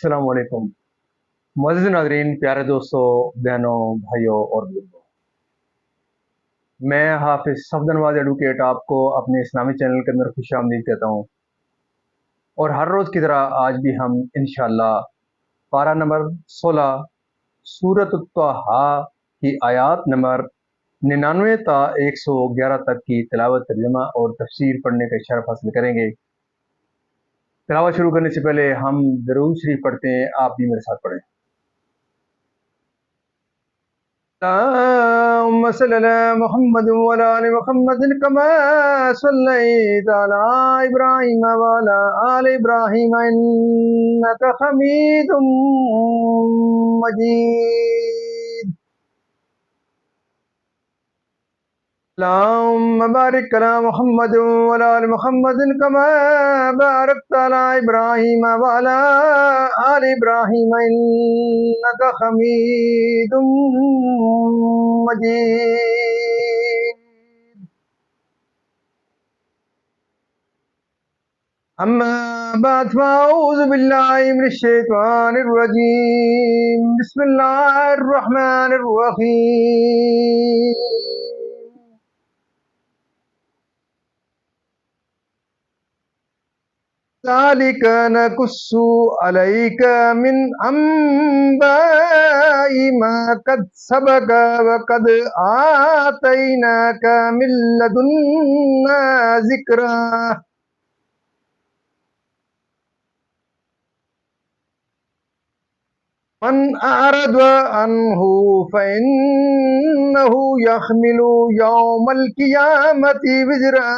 अस्सलाम वालेकुम। मुअज़्ज़िज़ नाज़रीन, प्यारे दोस्तों, बहनों, भाइयों और बुजुर्गों, मैं हाफ़िज़ सफ़दरनवाज़ एडवोकेट आपको अपने इस्लामी चैनल के अंदर खुशामदीद कहता हूँ। और हर रोज़ की तरह आज भी हम इंशाअल्लाह पारा नंबर 16 सूरत अत-तहा की आयत नंबर 99 ता 111 तक की तिलावत, तर्जुमा और तफ़सीर पढ़ने का शरफ़ हासिल करेंगे। तिलावत शुरू करने से पहले हम दरूद शरीफ पढ़ते हैं, आप भी मेरे साथ पढ़ें। اللهم صل على محمد وعلى ال محمد كما صليت على ابراهيم وعلى ال ابراهيم انك حميد مجيد. اللهم بارك على محمد وعلى ال محمد كما باركت على ابراهيم وعلى ال ابراهيم انك حميد مجيد. أما بعد فأعوذ بالله من الشيطان الرجيم. بسم الله الرحمن الرحيم. ذلك نقص عليك من أنباء ما قد سبق وقد آتيناك من لدنا ذكرا. من أعرض عنه فإنه يحمل يوم القيامة وزرا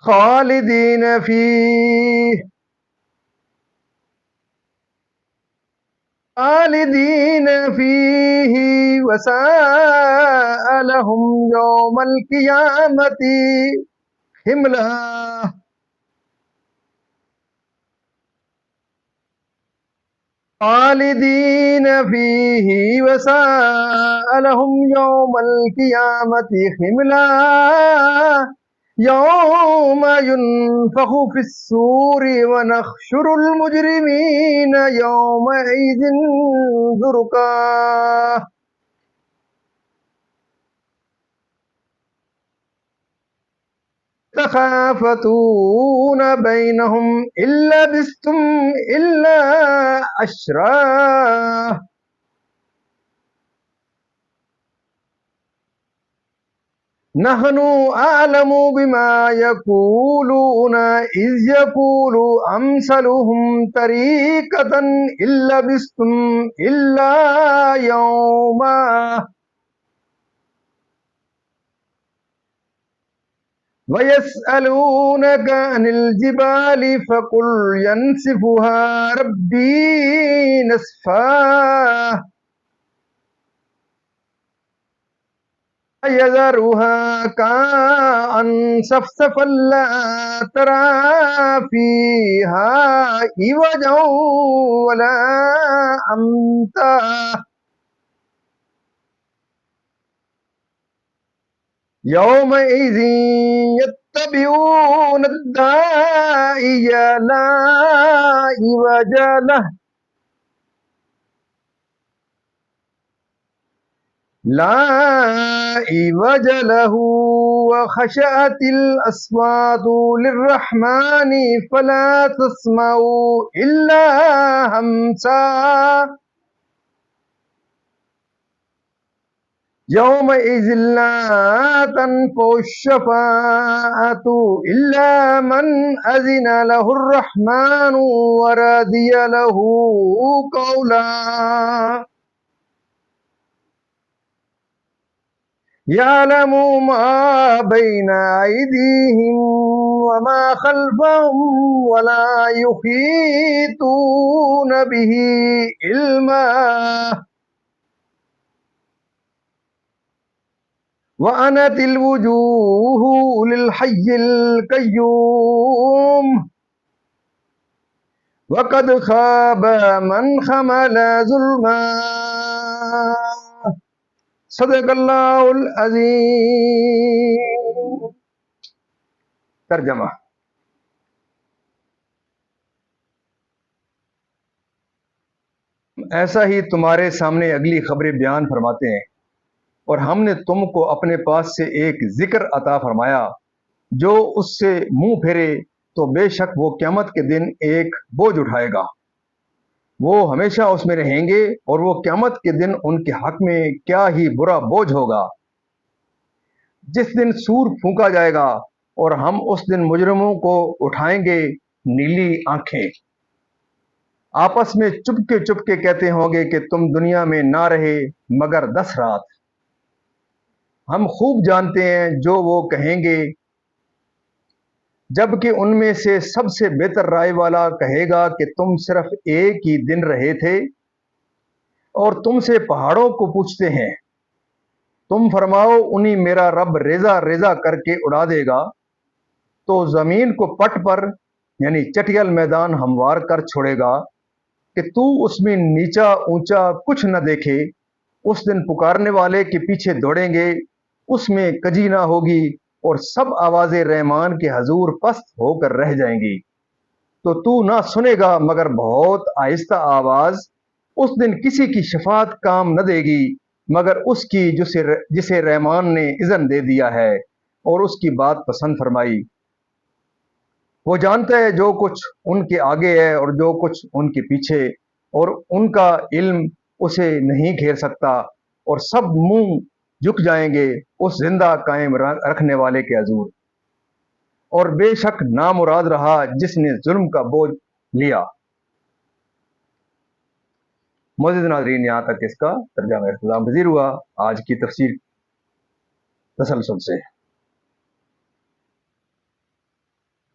خالدين فيه وساء لهم يوم القيامة حملا. خالدين فيه وساء لهم يوم القيامة حملا. يوم ينفخ في الصور ونحشر المجرمين يومئذ زرقا. تخافتون بينهم إن لبثتم إلا عشرا. نحن أعلم بما يقولون إذ يقول أمثلهم طريقة إن لبثتم إلا يوما. ويسألونك عن الجبال فقل ينسفها ربي نسفا. يذرها كأن صفصفا لا ترى فيها عوجا ولا أمتا. يومئذ يتبعون الداعي لا عوج له وخشعت الأصوات للرحمن فلا تسمع إلا همسا. يومئذ لا تنفع الشفاعة إلا من أذن له الرحمن ورضي له قولا. يعلم ما بين أيديهم وما خلفهم ولا يحيطون به علما. وعنت الوجوه للحي القيوم وقد خاب من حمل ظلما. सदक़ल्लाहुल अज़ीम। तर्जमा। ऐसा ही तुम्हारे सामने अगली खबरें बयान फरमाते हैं, और हमने तुमको अपने पास से एक जिक्र अता फरमाया, जो उससे मुंह फेरे तो बेशक वो क़यामत के दिन एक बोझ उठाएगा। वो हमेशा उसमें रहेंगे, और वो क़यामत के दिन उनके हक में क्या ही बुरा बोझ होगा। जिस दिन सूर फूंका जाएगा, और हम उस दिन मुजरिमों को उठाएंगे नीली आंखें। आपस में चुपके चुपके कहते होंगे कि तुम दुनिया में ना रहे मगर 10 रात। हम खूब जानते हैं जो वो कहेंगे, जबकि उनमें से सबसे बेहतर राय वाला कहेगा कि तुम सिर्फ एक ही दिन रहे थे, और तुमसे पहाड़ों को पूछते हैं, तुम फरमाओ उन्हीं मेरा रब रेजा रेजा करके उड़ा देगा, तो जमीन को पट पर यानी चटियल मैदान हमवार कर छोड़ेगा कि तू उसमें नीचा ऊंचा कुछ न देखे। उस दिन पुकारने वाले के पीछे दौड़ेंगे, उसमें कजी ना होगी, और सब आवाजें रहमान के हजूर पस्त होकर रह जाएंगी। तो तू ना सुनेगा मगर बहुत आहिस्ता आवाज। उस दिन किसी की शफात काम न देगी मगर उसकी जिसे रहमान ने इज़न दे दिया है और उसकी बात पसंद फरमाई। वो जानता है जो कुछ उनके आगे है और जो कुछ उनके पीछे, और उनका इल्म उसे नहीं घेर सकता, और सब मुंह झुक जाएंगे उस जिंदा कायम रखने वाले के हजूर। और बेशक नामुराद रहा जिसने जुल्म का बोझ लिया। मौजूद नाज़रीन, यहाँ तक इसका तर्जुमा इख्तिताम पज़ीर हुआ। आज की तफसीर तसलसल से,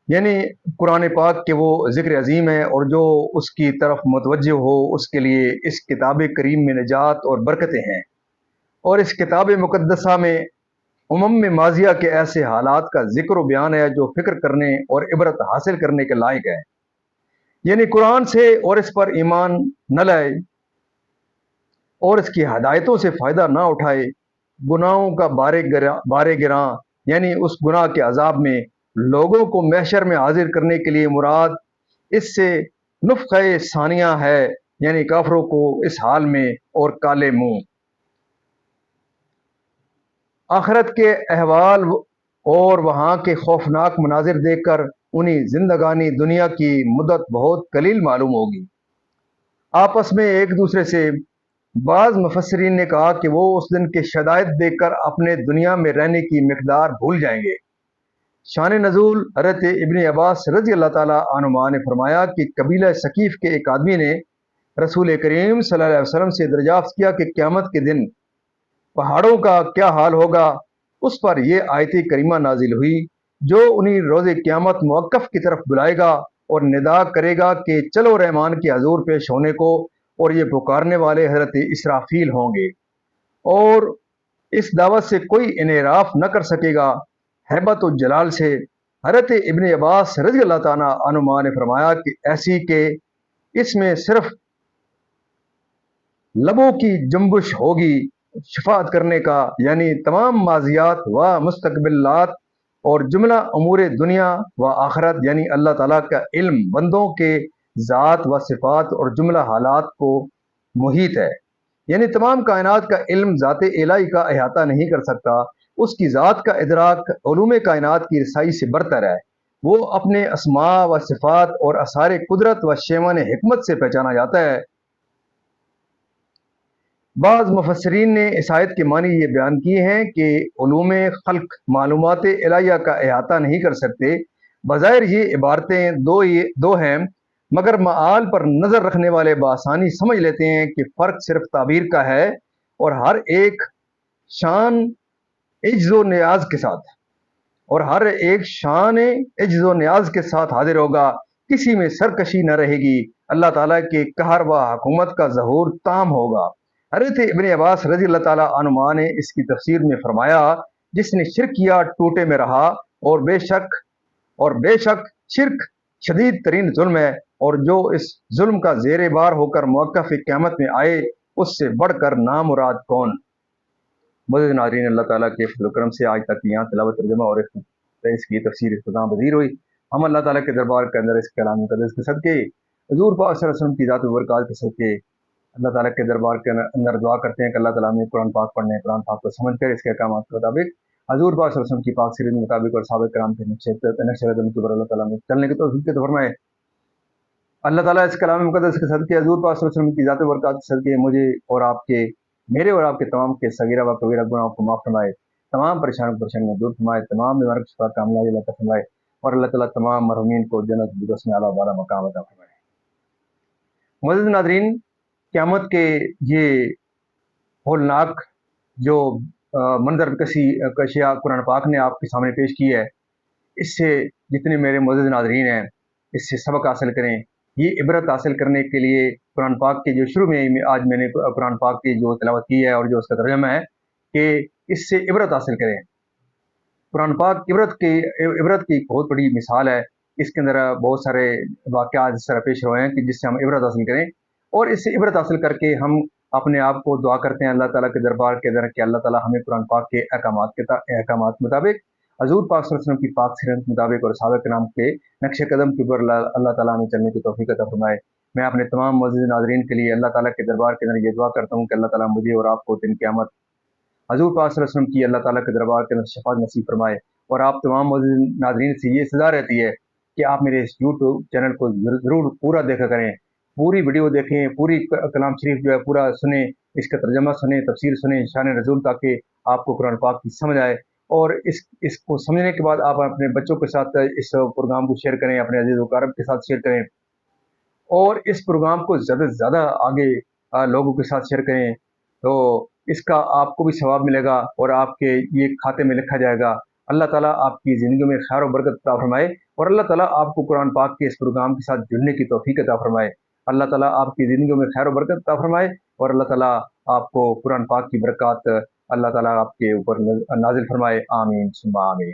यानी कुरान पाक के वो ज़िक्र अजीम है, और जो उसकी तरफ मुतवज्जे हो उसके लिए इस किताब करीम में निजात और बरकतें हैं। और इस किताब मुक़द्दसा में में माजिया के ऐसे हालात का जिक्र बयान है जो फिक्र करने और इबरत हासिल करने के लायक है। यानी कुरान से और इस पर ईमान न लाए और इसकी हदायतों से फ़ायदा ना उठाए, गुनाहों का बारे गिरा यानी उस गुनाह के अजाब में लोगों को महशर में हाजिर करने के लिए मुराद इससे नुफ़्क़े सानिया है, यानी काफरों को इस हाल में और काले मुंह आखिरत के अहवाल और वहाँ के खौफनाक मनाजिर देखकर उन्हें जिंदगानी दुनिया की मुद्दत बहुत कलील मालूम होगी। आपस में एक दूसरे से बाज़ मुफस्सिरीन ने कहा कि वो उस दिन के शदायत देखकर अपने दुनिया में रहने की मिकदार भूल जाएंगे। शान नज़ूल हज़रत इब्न अब्बास रज़ी अल्लाह ताला अन्हुमा ने फरमाया कि कबीला सकीफ़ के एक आदमी ने रसूल करीम सल्लल्लाहु अलैहि वसल्लम से दरियाफ्त किया कि क़यामत के दिन पहाड़ों का क्या हाल होगा। उस पर यह आयत करीमा नाजिल हुई जो उन्हीं रोज़े क़यामत मौक़िफ़ की तरफ बुलाएगा और निदा करेगा कि चलो रहमान के हजूर पेश होने को, और ये पुकारने वाले हज़रत इसराफील होंगे, और इस दावत से कोई इनराफ न कर सकेगा। हैबत और जलाल से हज़रत इब्न अब्बास रज़ी अल्लाह ताला अन्हुमा ने फरमाया कि ऐसी के इसमें सिर्फ लबों की जंबुश होगी शफात करने का, यानी तमाम माजियात व मुस्तकबिलात और जुमला अमूर दुनिया व आखरत, यानी अल्लाह ताला का इल्म बंदों के ज़ात व सिफात और जुमला हालात को मुहित है। यानी तमाम कायनात का इल्म ज़ात इलाही का अहाता नहीं कर सकता। उसकी ज़ात का इदराक उलूम कायनात की रसाई से बरतर है। वो अपने अस्मा व सिफात और आसार कुदरत व शेमान हिकमत से पहचाना जाता है। बाज़ मुफस्सिरीन ने इस आयत के मानी ये बयान किए हैं कि उलूम खल्क मालूमात इलाहिया का अहाता नहीं कर सकते। बज़ाहिर ये इबारतें दो हैं, मगर माल पर नज़र रखने वाले बआसानी समझ लेते हैं कि फ़र्क सिर्फ ताबीर का है, और हर एक शान इज्ज़ो नियाज के साथ हाजिर होगा। किसी में सरकशी न रहेगी। अल्लाह ताला के कहर व हुकूमत का ज़हूर ताम होगा। हज़रत इब्न अब्बास रज़ी अल्लाह ताला अन्हुमा ने इसकी तफसीर में फरमाया, जिसने शिर्क किया टूटे में रहा, और बेशक शिर्क शदीद तरीन जुल्म है, और जो इस जुल्म का ज़ेर बार होकर मौक़िफ़ क़यामत में आए उससे बढ़कर नामुराद कौन। मौजूद नाज़रीन, अल्लाह ताला के फज़ल व करम से आज तक यहाँ तिलावत तर्जुमा और इसकी तफसीर इख्तिताम पज़ीर हुई। हम अल्लाह ताला के दरबार के अंदर इस कलाम मुक़द्दस के सदक़े हुज़ूर पाक सल्लल्लाहु अलैहि वसल्लम की ज़ात व बरक़ात के सदक़े अल्लाह ताला के दरबार के अंदर दुआ करते हैं कि अल्लाह ताला हमें कुरान पाक पढ़ने, कुरान पाक को समझ कर इसके अहकामात के मुताबिक हजूर पाक सल्लल्लाहु अलैहि वसल्लम की पाक सीरत के मुताबिक और सहाबा किराम के नक्शे कदम के ऊपर अल्लाह ताला हमें चलने की तौफीक अता फरमाए। अल्लाह ताला इस कलाम मुक़द्दस के सदक़े हजूर पाक सल्लल्लाहु अलैहि वसल्लम की ज़ात बरक़ात के सदक़े मुझे और आपके, मेरे और आपके तमाम के सगीरा व कबीरा गुनाहों को माफ़ फरमाए, तमाम परेशानियाँ दूर फरमाए, तमाम बीमारियों की शिफ़ा कामयाबी अता फरमाए और अल्लाह ताला तमाम मरहूमीन को जन्नत फिरदौस में आला वाला मकाम अता फरमाए। मुअज़्ज़िज़ नाज़रीन, क़यामत के ये होलनाक जो मंजर कशिया कुरान पाक ने आपके सामने पेश की है, इससे जितने मेरे मुअज़्ज़िज़ नाज़रीन हैं, इससे सबक हासिल करें। ये इबरत हासिल करने के लिए कुरान पाक के जो शुरू में आज मैंने कुरान पाक की जो तिलावत की है और जो उसका तर्जुमा है कि इससे इबरत हासिल करें। कुरान पाक इबरत की एक बहुत बड़ी मिसाल है। इसके अंदर बहुत सारे वाक़यात इस तरह पेश हुए हैं कि जिससे हम इबरत हासिल करें और इससे इबरत हासिल करके हम अपने आप को दुआ करते हैं अल्लाह ताला के दरबार के अंदर कि अल्लाह ताला हमें कुरान पाक के अहकामात के मुताबिक, हजूर पाक सल्लल्लाहु अलैहि वसल्लम की पाक सीरत के मुताबिक और सहाबा किराम के नक्शे कदम के ऊपर अल्लाह ताला हमें चलने की तौफीक अता फरमाए। मैं अपने तमाम मुअज़्ज़िज़ नाज़रीन के लिए अल्लाह ताला के दरबार के अंदर ये दुआ करता हूँ कि अल्लाह ताला मुझे और आपको दिन क़यामत हजूर पाक सल्लल्लाहु अलैहि वसल्लम की अल्लाह ताला के दरबार के अंदर शफ़ाअत नसीब फरमाए। और आप तमाम मुअज़्ज़िज़ नाज़रीन से ये सज़ा रहती है कि आप मेरे इस यूट्यूब चैनल को ज़रूर पूरा देखा करें, पूरी वीडियो देखें, पूरी कलाम शरीफ जो है पूरा सुने, इसका तर्जुमा सुने, तफसीर सुने शान रसूल, ताकि आपको कुरान पाक की समझ आए और इसको समझने के बाद आप अपने बच्चों के साथ इस प्रोग्राम को शेयर करें, अपने अज़ीज़ व अक़ारिब के साथ शेयर करें और इस प्रोग्राम को ज़्यादा से ज़्यादा आगे लोगों के साथ शेयर करें, तो इसका आपको भी सवाब मिलेगा और आपके ये खाते में लिखा जाएगा। अल्लाह ताला आपकी ज़िंदगी में खैर और बरकत अता फरमाए और अल्लाह ताला आपको कुरान पाक के इस प्रोग्राम के साथ जुड़ने की तौफीक अता फरमाए। अल्लाह ताला आपकी ज़िंदगी में खैर और बरकत अता फरमाए और अल्लाह ताला आपको कुरान पाक की बरक़ात अल्लाह ताला आपके ऊपर नाज़िल फरमाए। आमीन सुम्मा आमीन।